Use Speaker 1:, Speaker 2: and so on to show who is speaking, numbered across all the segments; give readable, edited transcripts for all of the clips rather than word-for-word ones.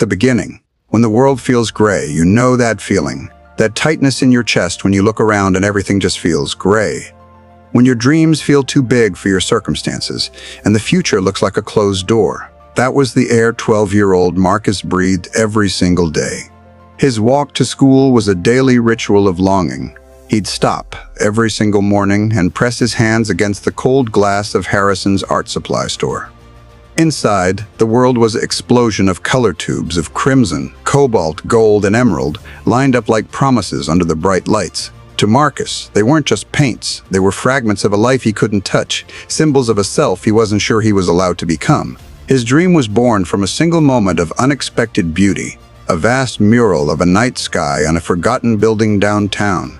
Speaker 1: The beginning. When the world feels gray, you know that feeling. That tightness in your chest when you look around and everything just feels gray. When your dreams feel too big for your circumstances, and the future looks like a closed door. That was the air 12-year-old Marcus breathed every single day. His walk to school was a daily ritual of longing. He'd stop every single morning and press his hands against the cold glass of Harrison's art supply store. Inside, the world was an explosion of color tubes of crimson, cobalt, gold, and emerald, lined up like promises under the bright lights. To Marcus, they weren't just paints. They were fragments of a life he couldn't touch, symbols of a self he wasn't sure he was allowed to become. His dream was born from a single moment of unexpected beauty, a vast mural of a night sky on a forgotten building downtown.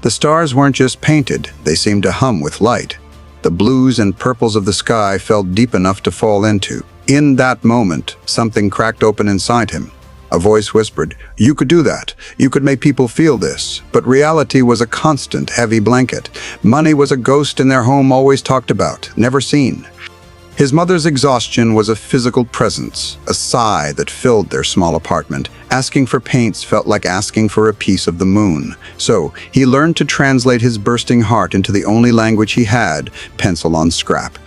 Speaker 1: The stars weren't just painted, they seemed to hum with light. The blues and purples of the sky felt deep enough to fall into. In that moment, something cracked open inside him. A voice whispered, "You could do that. You could make people feel this." But reality was a constant, heavy blanket. Money was a ghost in their home always talked about, never seen. His mother's exhaustion was a physical presence, a sigh that filled their small apartment. Asking for paints felt like asking for a piece of the moon. So he learned to translate his bursting heart into the only language he had, pencil on scrap.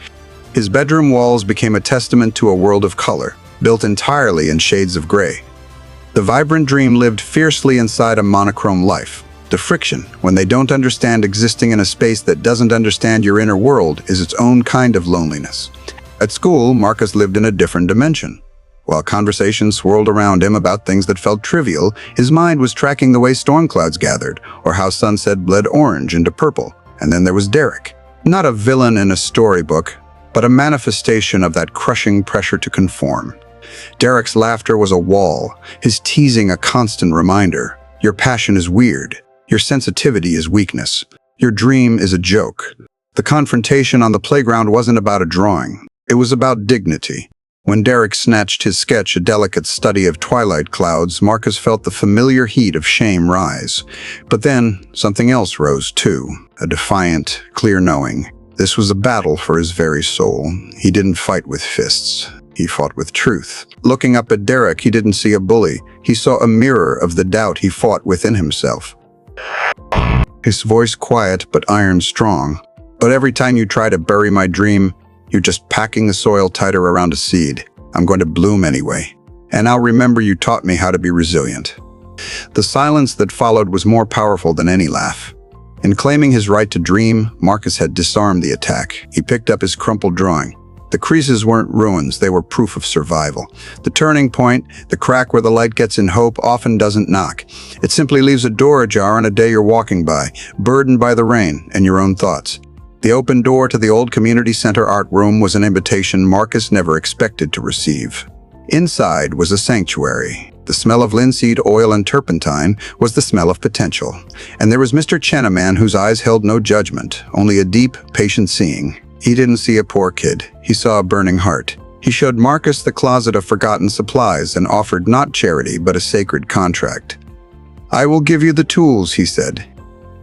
Speaker 1: His bedroom walls became a testament to a world of color, built entirely in shades of gray. The vibrant dream lived fiercely inside a monochrome life. The friction, when they don't understand existing in a space that doesn't understand your inner world, is its own kind of loneliness. At school, Marcus lived in a different dimension. While conversations swirled around him about things that felt trivial, his mind was tracking the way storm clouds gathered, or how sunset bled orange into purple. And then there was Derek. Not a villain in a storybook, but a manifestation of that crushing pressure to conform. Derek's laughter was a wall, his teasing a constant reminder. Your passion is weird. Your sensitivity is weakness. Your dream is a joke. The confrontation on the playground wasn't about a drawing. It was about dignity. When Derek snatched his sketch, a delicate study of twilight clouds, Marcus felt the familiar heat of shame rise. But then, something else rose too, a defiant, clear knowing. This was a battle for his very soul. He didn't fight with fists. He fought with truth. Looking up at Derek, he didn't see a bully. He saw a mirror of the doubt he fought within himself. His voice quiet but iron strong. But every time you try to bury my dream, you're just packing the soil tighter around a seed. I'm going to bloom anyway. And I'll remember you taught me how to be resilient. The silence that followed was more powerful than any laugh. In claiming his right to dream, Marcus had disarmed the attack. He picked up his crumpled drawing. The creases weren't ruins, they were proof of survival. The turning point, the crack where the light gets in hope, often doesn't knock. It simply leaves a door ajar on a day you're walking by, burdened by the rain and your own thoughts. The open door to the old community center art room was an invitation Marcus never expected to receive. Inside was a sanctuary. The smell of linseed oil and turpentine was the smell of potential. And there was Mr. Chenaman, whose eyes held no judgment, only a deep, patient seeing. He didn't see a poor kid. He saw a burning heart. He showed Marcus the closet of forgotten supplies and offered not charity but a sacred contract. "I will give you the tools," he said.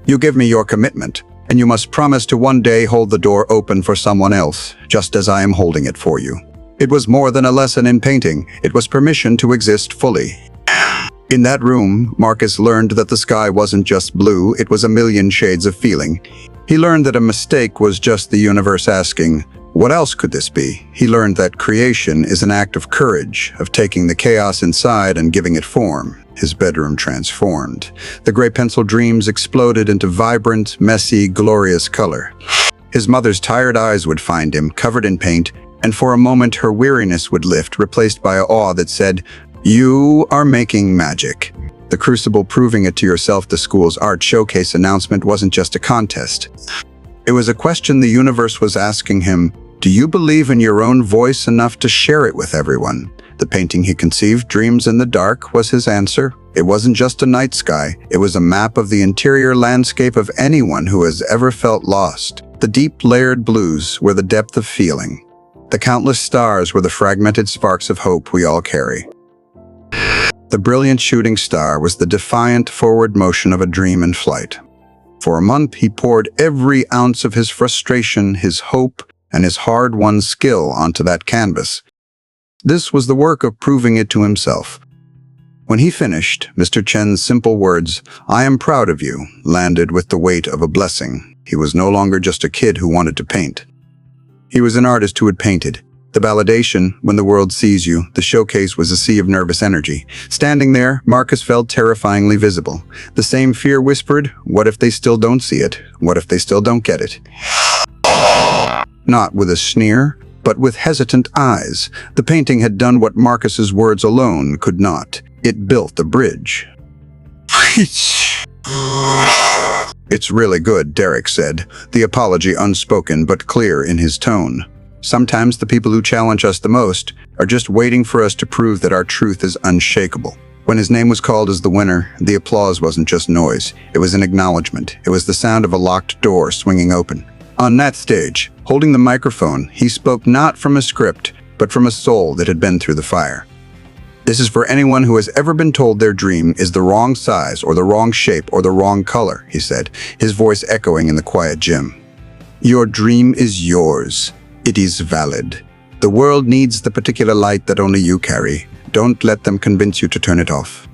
Speaker 1: "You give me your commitment, and you must promise to one day hold the door open for someone else, just as I am holding it for you." It was more than a lesson in painting. It was permission to exist fully. In that room, Marcus learned that the sky wasn't just blue, it was a million shades of feeling. He learned that a mistake was just the universe asking, "What else could this be?" He learned that creation is an act of courage, of taking the chaos inside and giving it form. His bedroom transformed. The gray pencil dreams exploded into vibrant, messy, glorious color. His mother's tired eyes would find him, covered in paint, and for a moment her weariness would lift, replaced by an awe that said, "You are making magic." The crucible proving it to yourself, the school's art showcase announcement wasn't just a contest. It was a question the universe was asking him. Do you believe in your own voice enough to share it with everyone? The painting he conceived, Dreams in the Dark, was his answer. It wasn't just a night sky. It was a map of the interior landscape of anyone who has ever felt lost. The deep layered blues were the depth of feeling. The countless stars were the fragmented sparks of hope we all carry. The brilliant shooting star was the defiant forward motion of a dream in flight. For a month, he poured every ounce of his frustration, his hope, and his hard-won skill onto that canvas. This was the work of proving it to himself. When he finished, Mr. Chen's simple words, "I am proud of you," landed with the weight of a blessing. He was no longer just a kid who wanted to paint. He was an artist who had painted. The validation, when the world sees you, the showcase was a sea of nervous energy. Standing there, Marcus felt terrifyingly visible. The same fear whispered, what if they still don't see it? What if they still don't get it? Not with a sneer, but with hesitant eyes. The painting had done what Marcus's words alone could not. It built the bridge. "It's really good," Derek said, the apology unspoken but clear in his tone. "Sometimes the people who challenge us the most are just waiting for us to prove that our truth is unshakable." When his name was called as the winner, the applause wasn't just noise. It was an acknowledgement. It was the sound of a locked door swinging open. On that stage, holding the microphone, he spoke not from a script, but from a soul that had been through the fire. "This is for anyone who has ever been told their dream is the wrong size or the wrong shape or the wrong color," he said, his voice echoing in the quiet gym. "Your dream is yours. It is valid. The world needs the particular light that only you carry. Don't let them convince you to turn it off."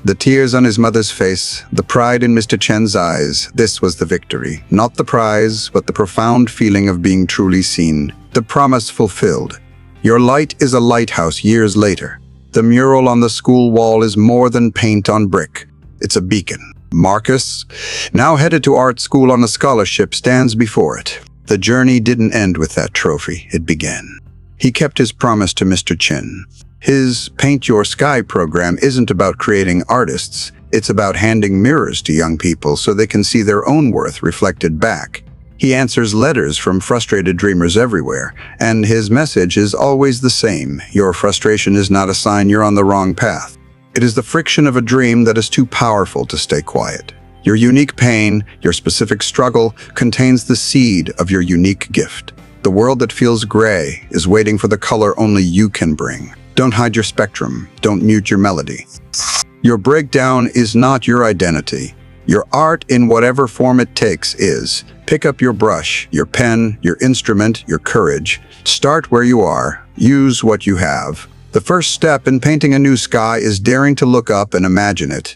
Speaker 1: The tears on his mother's face, the pride in Mr. Chen's eyes, this was the victory. Not the prize, but the profound feeling of being truly seen. The promise fulfilled. Your light is a lighthouse years later. The mural on the school wall is more than paint on brick. It's a beacon. Marcus, now headed to art school on a scholarship, stands before it. The journey didn't end with that trophy. It began. He kept his promise to Mr. Chen. His Paint Your Sky program isn't about creating artists. It's about handing mirrors to young people so they can see their own worth reflected back. He answers letters from frustrated dreamers everywhere, and his message is always the same. Your frustration is not a sign you're on the wrong path. It is the friction of a dream that is too powerful to stay quiet. Your unique pain, your specific struggle, contains the seed of your unique gift. The world that feels gray is waiting for the color only you can bring. Don't hide your spectrum. Don't mute your melody. Your breakdown is not your identity. Your art, in whatever form it takes, is. Pick up your brush, your pen, your instrument, your courage. Start where you are. Use what you have. The first step in painting a new sky is daring to look up and imagine it.